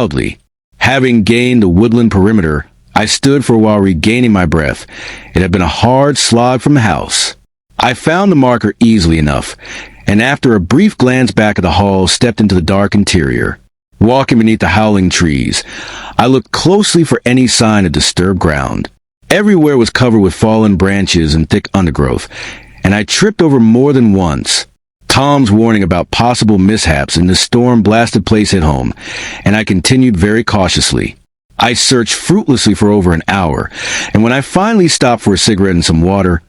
loudly. Having gained the woodland perimeter, I stood for a while regaining my breath. It had been a hard slog from the house. I found the marker easily enough, and after a brief glance back at the hall, stepped into the dark interior. Walking beneath the howling trees, I looked closely for any sign of disturbed ground. Everywhere was covered with fallen branches and thick undergrowth, and I tripped over more than once. Tom's warning about possible mishaps in the storm-blasted place hit home, and I continued very cautiously. I searched fruitlessly for over an hour, and when I finally stopped for a cigarette and some water,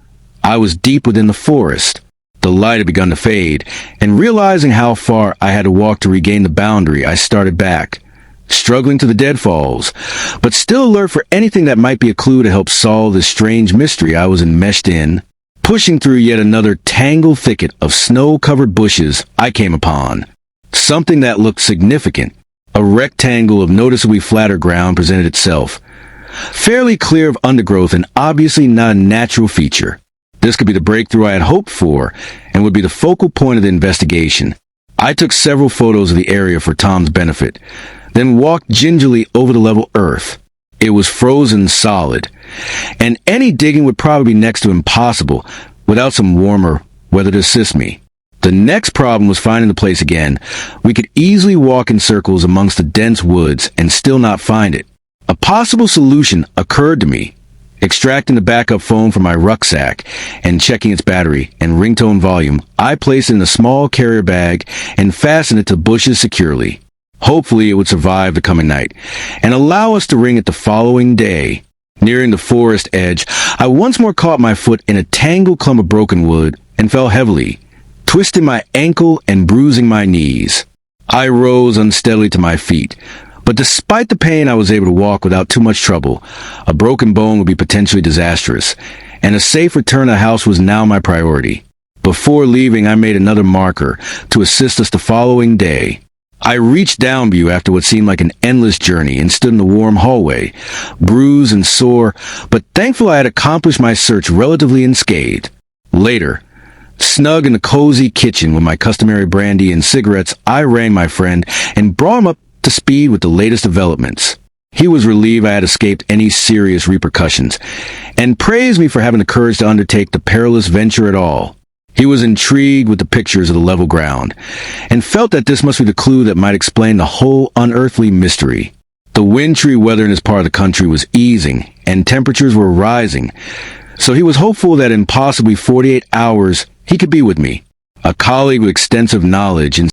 I was deep within the forest. The light had begun to fade, and realizing how far I had to walk to regain the boundary, I started back, struggling to the deadfalls, but still alert for anything that might be a clue to help solve this strange mystery I was enmeshed in. Pushing through yet another tangled thicket of snow-covered bushes, I came upon something that looked significant. A rectangle of noticeably flatter ground presented itself, fairly clear of undergrowth and obviously not a natural feature. This could be the breakthrough I had hoped for, and would be the focal point of the investigation. I took several photos of the area for Tom's benefit, then walked gingerly over the level earth. It was frozen solid, and any digging would probably be next to impossible without some warmer weather to assist me. The next problem was finding the place again. We could easily walk in circles amongst the dense woods and still not find it. A possible solution occurred to me. Extracting the backup phone from my rucksack and checking its battery and ringtone volume, I placed it in a small carrier bag and fastened it to bushes securely. Hopefully it would survive the coming night and allow us to ring it the following day. Nearing the forest edge, I once more caught my foot in a tangled clump of broken wood and fell heavily, twisting my ankle and bruising my knees. I rose unsteadily to my feet, but despite the pain, I was able to walk without too much trouble. A broken bone would be potentially disastrous, and a safe return to the house was now my priority. Before leaving, I made another marker to assist us the following day. I reached Downview after what seemed like an endless journey and stood in the warm hallway, bruised and sore, but thankful I had accomplished my search relatively unscathed. Later, snug in the cozy kitchen with my customary brandy and cigarettes, I rang my friend and brought him up to speed with the latest developments. He was relieved I had escaped any serious repercussions, and praised me for having the courage to undertake the perilous venture at all. He was intrigued with the pictures of the level ground, and felt that this must be the clue that might explain the whole unearthly mystery. The wintry weather in this part of the country was easing, and temperatures were rising, so he was hopeful that in possibly 48 hours he could be with me. A colleague with extensive knowledge and